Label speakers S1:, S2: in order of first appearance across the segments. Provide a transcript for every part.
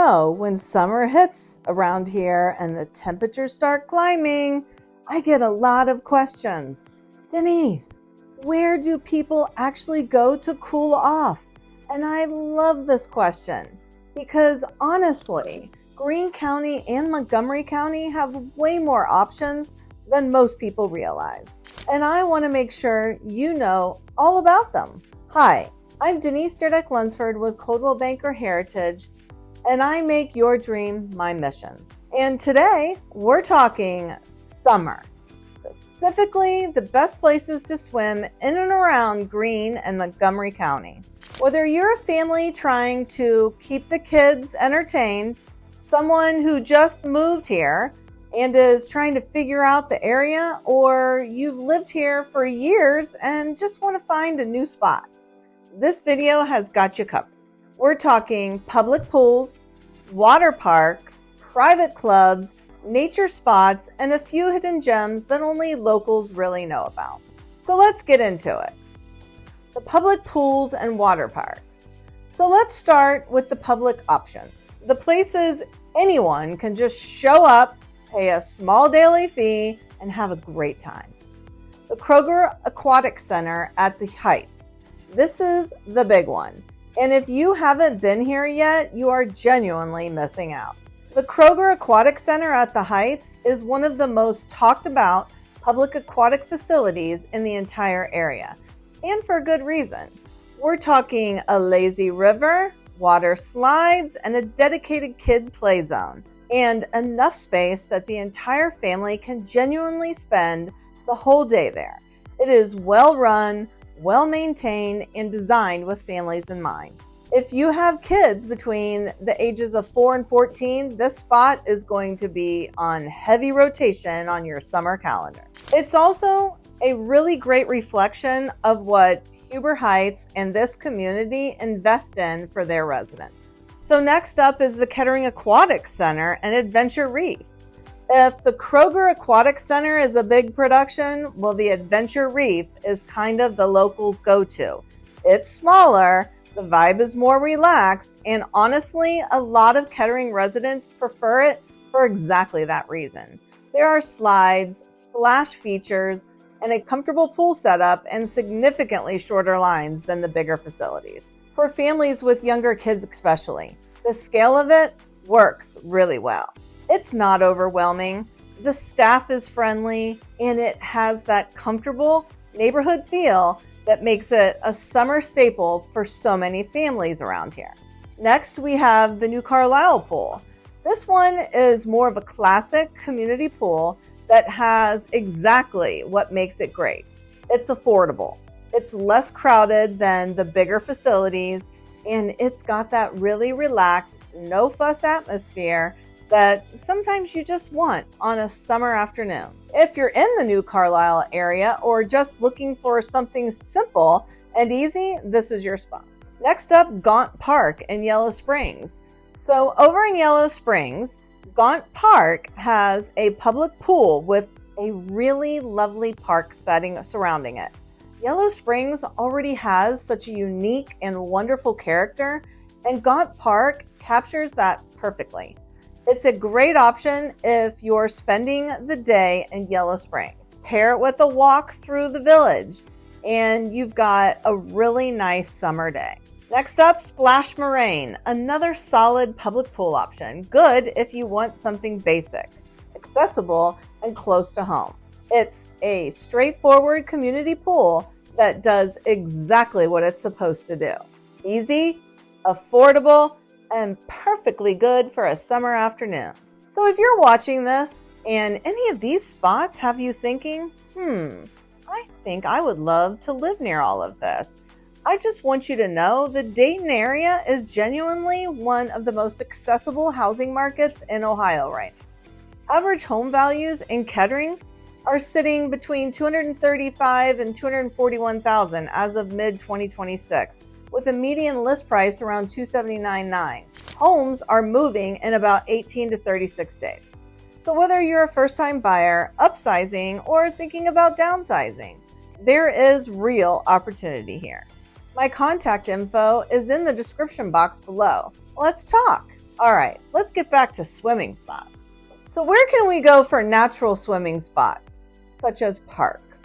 S1: when summer hits around here and the temperatures start climbing, I get a lot of questions. Denise, where do people actually go to cool off? And I love this question because honestly, Greene County and Montgomery County have way more options than most people realize. And I want to make sure you know all about them. Hi, I'm Denise Dyrdek Lunsford with Coldwell Banker Heritage, and I make your dream my mission. And today we're talking summer, specifically the best places to swim in and around Greene and Montgomery County. Whether you're a family trying to keep the kids entertained, someone who just moved here and is trying to figure out the area, or you've lived here for years and just want to find a new spot, this video has got you covered. We're talking public pools, water parks, private clubs, nature spots, and a few hidden gems that only locals really know about. So let's get into it. The public pools and water parks. So let's start with the public option. The places anyone can just show up, pay a small daily fee, and have a great time. The Kroger Aquatic Center at the Heights. This is the big one. And if you haven't been here yet, you are genuinely missing out. The Kroger Aquatic Center at the Heights is one of the most talked about public aquatic facilities in the entire area, and for good reason. We're talking a lazy river, water slides, and a dedicated kid play zone, and enough space that the entire family can genuinely spend the whole day there. It is well run, well maintained, and designed with families in mind. If you have kids between the ages of 4 and 14, this spot is going to be on heavy rotation on your summer calendar. It's also a really great reflection of what Huber Heights and this community invest in for their residents. So next up is the Kettering Aquatic Center and Adventure Reef. If the Kroger Aquatic Center is a big production, well, the Adventure Reef is kind of the locals' go-to. It's smaller, the vibe is more relaxed, and honestly, a lot of Kettering residents prefer it for exactly that reason. There are slides, splash features, and a comfortable pool setup, and significantly shorter lines than the bigger facilities. For families with younger kids especially, the scale of it works really well. It's not overwhelming, the staff is friendly, and it has that comfortable neighborhood feel that makes it a summer staple for so many families around here. Next, we have the New Carlisle Pool. This one is more of a classic community pool that has exactly what makes it great. It's affordable, it's less crowded than the bigger facilities, and it's got that really relaxed, no fuss atmosphere that sometimes you just want on a summer afternoon. If you're in the New Carlisle area or just looking for something simple and easy, this is your spot. Next up, Gaunt Park in Yellow Springs. So over in Yellow Springs, Gaunt Park has a public pool with a really lovely park setting surrounding it. Yellow Springs already has such a unique and wonderful character, and Gaunt Park captures that perfectly. It's a great option if you're spending the day in Yellow Springs. Pair it with a walk through the village, and you've got a really nice summer day. Next up, Splash Moraine, another solid public pool option. Good if you want something basic, accessible, and close to home. It's a straightforward community pool that does exactly what it's supposed to do. Easy, affordable, and perfectly good for a summer afternoon. So if you're watching this and any of these spots have you thinking, I think I would love to live near all of this, I just want you to know the Dayton area is genuinely one of the most accessible housing markets in Ohio right now. Average home values in Kettering are sitting between $235,000 and $241,000 as of mid-2026, with a median list price around $279,900. Homes are moving in about 18 to 36 days. So whether you're a first-time buyer, upsizing, or thinking about downsizing, there is real opportunity here. My contact info is in the description box below. Let's talk. All right, let's get back to swimming spots. So where can we go for natural swimming spots, such as parks?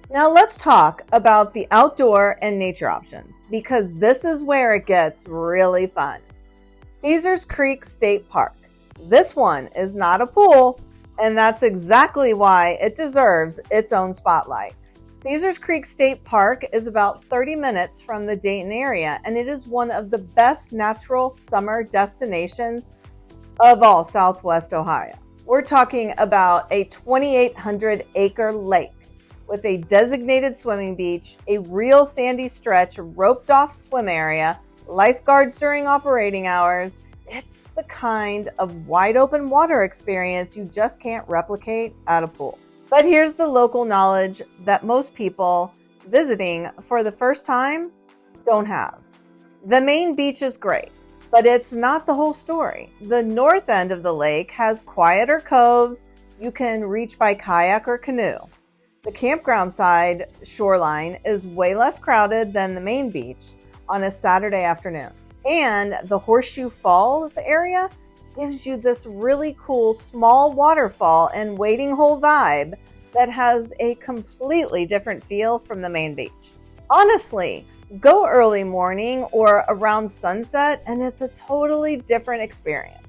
S1: Now let's talk about the outdoor and nature options, because this is where it gets really fun. Caesars Creek State Park. This one is not a pool, and that's exactly why it deserves its own spotlight. Caesars Creek State Park is about 30 minutes from the Dayton area, and it is one of the best natural summer destinations of all Southwest Ohio. We're talking about a 2,800-acre lake with a designated swimming beach, a real sandy stretch, roped-off swim area, lifeguards during operating hours. It's the kind of wide-open water experience you just can't replicate at a pool. But here's the local knowledge that most people visiting for the first time don't have. The main beach is great, but it's not the whole story. The north end of the lake has quieter coves you can reach by kayak or canoe. The campground side shoreline is way less crowded than the main beach on a Saturday afternoon. And the Horseshoe Falls area gives you this really cool small waterfall and wading hole vibe that has a completely different feel from the main beach. Honestly, go early morning or around sunset and it's a totally different experience.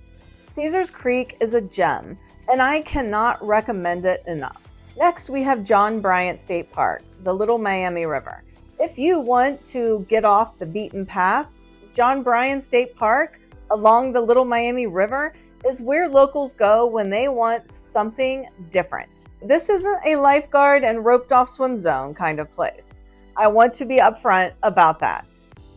S1: Caesars Creek is a gem and I cannot recommend it enough. Next, we have John Bryant State Park, the Little Miami River. If you want to get off the beaten path, John Bryant State Park along the Little Miami River is where locals go when they want something different. This isn't a lifeguard and roped off swim zone kind of place. I want to be upfront about that.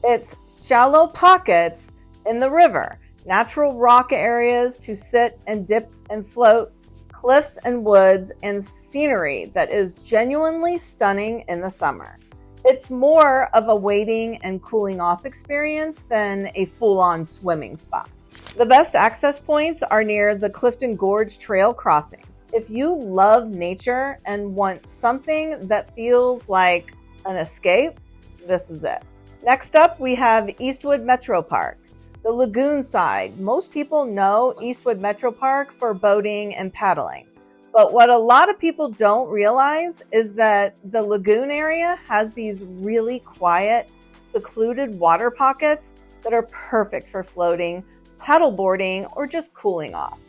S1: It's shallow pockets in the river, natural rock areas to sit and dip and float, cliffs and woods, and scenery that is genuinely stunning in the summer. It's more of a wading and cooling off experience than a full-on swimming spot. The best access points are near the Clifton Gorge Trail crossings. If you love nature and want something that feels like an escape, this is it. Next up, we have Eastwood Metro Park, the lagoon side. Most people know Eastwood Metro Park for boating and paddling. But what a lot of people don't realize is that the lagoon area has these really quiet, secluded water pockets that are perfect for floating, paddleboarding, or just cooling off.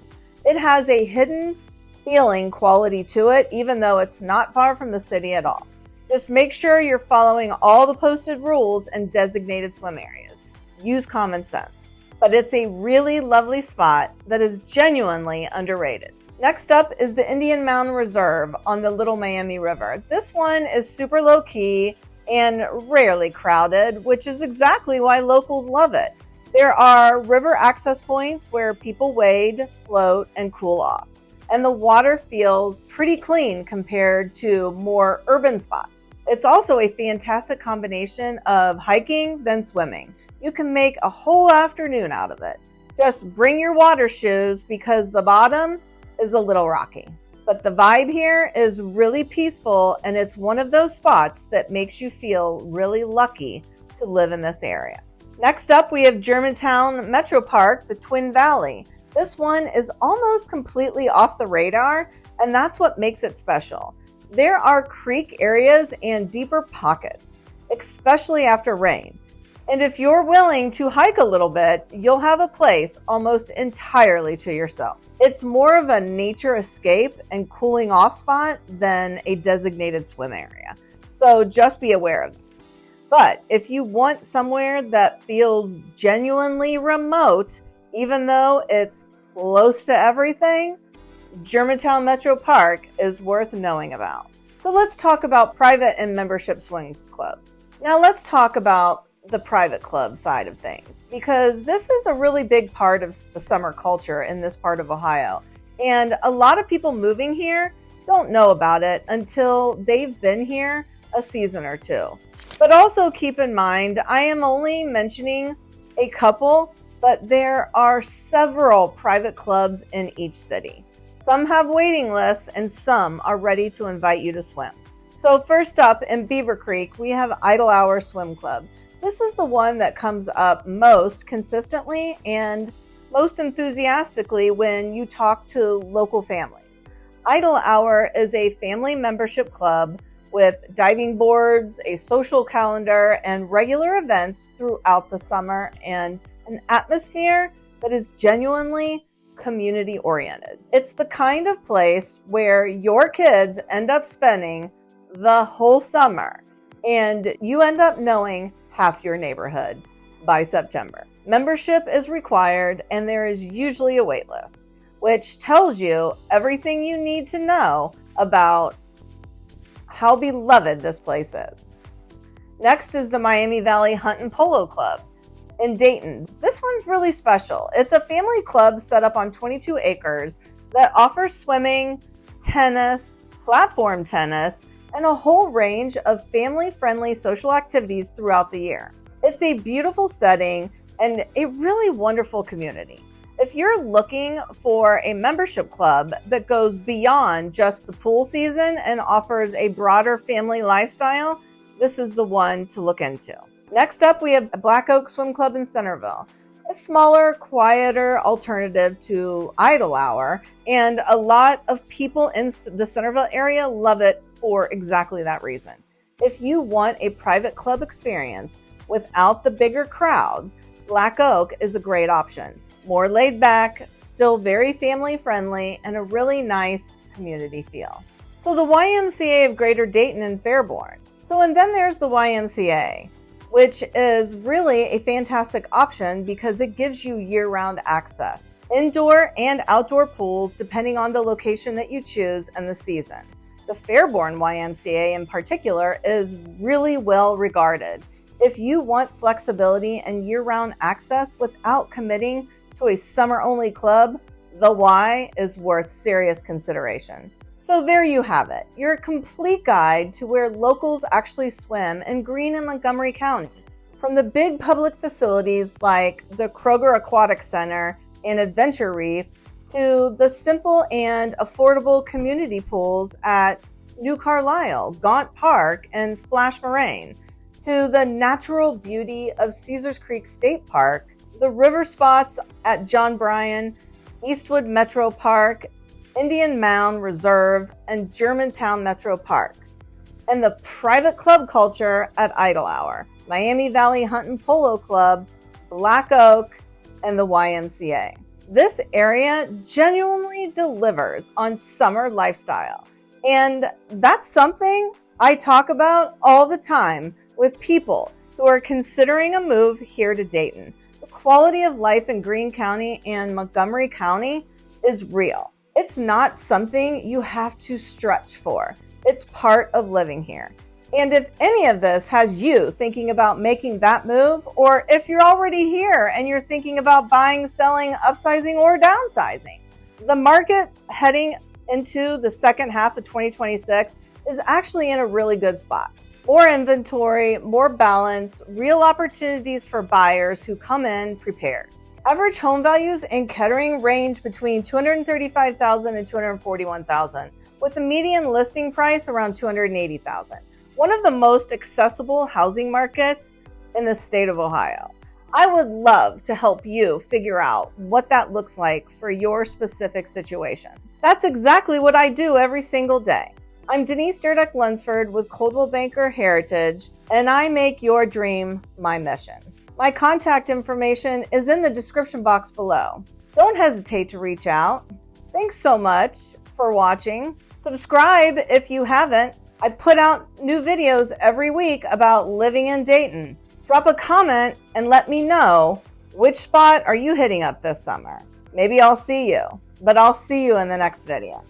S1: It has a hidden feeling quality to it, even though it's not far from the city at all. Just make sure you're following all the posted rules and designated swim areas. Use common sense. But it's a really lovely spot that is genuinely underrated. Next up is the Indian Mountain Reserve on the Little Miami River. This one is super low-key and rarely crowded, which is exactly why locals love it. There are river access points where people wade, float, and cool off. And the water feels pretty clean compared to more urban spots. It's also a fantastic combination of hiking than swimming. You can make a whole afternoon out of it. Just bring your water shoes because the bottom is a little rocky. But the vibe here is really peaceful, and it's one of those spots that makes you feel really lucky to live in this area. Next up, we have Germantown Metro Park, the Twin Valley. This one is almost completely off the radar, and that's what makes it special. There are creek areas and deeper pockets, especially after rain. And if you're willing to hike a little bit, you'll have a place almost entirely to yourself. It's more of a nature escape and cooling off spot than a designated swim area. So just be aware of it. But if you want somewhere that feels genuinely remote, even though it's close to everything, Germantown Metro Park is worth knowing about. So let's talk about private and membership swimming clubs. Now let's talk about the private club side of things, because this is a really big part of the summer culture in this part of Ohio. And a lot of people moving here don't know about it until they've been here a season or two. But also keep in mind, I am only mentioning a couple, but there are several private clubs in each city. Some have waiting lists and some are ready to invite you to swim. So first up in Beaver Creek, we have Idle Hour Swim Club. This is the one that comes up most consistently, and most enthusiastically when you talk to local families. Idle Hour is a family membership club with diving boards, a social calendar, and regular events throughout the summer, and an atmosphere that is genuinely community oriented. It's the kind of place where your kids end up spending the whole summer and you end up knowing half your neighborhood by September. Membership is required and there is usually a wait list, which tells you everything you need to know about how beloved this place is. Next is the Miami Valley Hunt and Polo Club in Dayton. This one's really special. It's a family club set up on 22 acres that offers swimming, tennis, platform tennis, and a whole range of family-friendly social activities throughout the year. It's a beautiful setting and a really wonderful community. If you're looking for a membership club that goes beyond just the pool season and offers a broader family lifestyle, this is the one to look into. Next up, we have Black Oak Swim Club in Centerville, a smaller, quieter alternative to Idle Hour, and a lot of people in the Centerville area love it for exactly that reason. If you want a private club experience without the bigger crowd, Black Oak is a great option. More laid back, still very family friendly, and a really nice community feel. So the YMCA of Greater Dayton and Fairborn. And then there's the YMCA, which is really a fantastic option because it gives you year-round access. Indoor and outdoor pools depending on the location that you choose and the season. The Fairborn YMCA in particular is really well regarded. If you want flexibility and year-round access without committing to a summer-only club, the Y is worth serious consideration. So there you have it, your complete guide to where locals actually swim in Greene and Montgomery County. From the big public facilities like the Kroger Aquatic Center and Adventure Reef to the simple and affordable community pools at New Carlisle, Gaunt Park, and Splash Moraine, to the natural beauty of Caesars Creek State Park, the river spots at John Bryan, Eastwood Metro Park, Indian Mound Reserve, and Germantown Metro Park, and the private club culture at Idle Hour, Miami Valley Hunt and Polo Club, Black Oak, and the YMCA. This area genuinely delivers on summer lifestyle, and that's something I talk about all the time with people who are considering a move here to Dayton. The quality of life in Greene County and Montgomery County is real. It's not something you have to stretch for. It's part of living here. And if any of this has you thinking about making that move, or if you're already here and you're thinking about buying, selling, upsizing, or downsizing, the market heading into the second half of 2026 is actually in a really good spot. More inventory, more balance, real opportunities for buyers who come in prepared. Average home values in Kettering range between $235,000 and $241,000, with the median listing price around $280,000. One of the most accessible housing markets in the state of Ohio. I would love to help you figure out what that looks like for your specific situation. That's exactly what I do every single day. I'm Denise Dyrdek Lunsford with Coldwell Banker Heritage, and I make your dream my mission. My contact information is in the description box below. Don't hesitate to reach out. Thanks so much for watching. Subscribe if you haven't. I put out new videos every week about living in Dayton. Drop a comment and let me know which spot are you hitting up this summer. Maybe I'll see you, but I'll see you in the next video.